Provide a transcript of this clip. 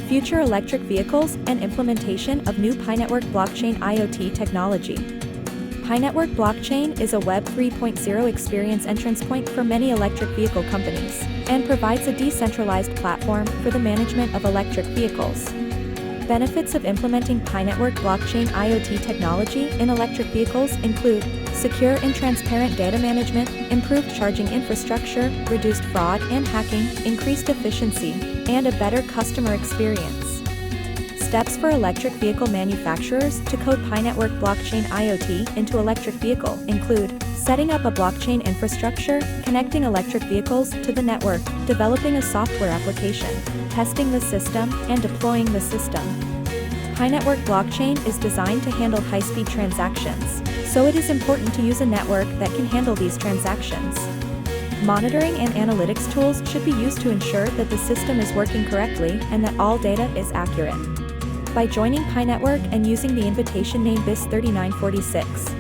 future electric vehicles, and implementation of new PiNetwork Blockchain IoT technology. PiNetwork Blockchain is a Web 3.0 experience entrance point for many electric vehicle companies, and provides a decentralized platform for the management of electric vehicles. Benefits of implementing PiNetwork Blockchain IoT technology in electric vehicles include secure and transparent data management, improved charging infrastructure, reduced fraud and hacking, increased efficiency, and a better customer experience. Steps for electric vehicle manufacturers to code PiNetwork Blockchain IoT into electric vehicle include setting up a blockchain infrastructure, connecting electric vehicles to the network, developing a software application, testing the system, and deploying the system. PiNetwork Blockchain is designed to handle high-speed transactions, so it is important to use a network that can handle these transactions. Monitoring and analytics tools should be used to ensure that the system is working correctly and that all data is accurate. By joining PiNetwork and using the invitation name BIS3946,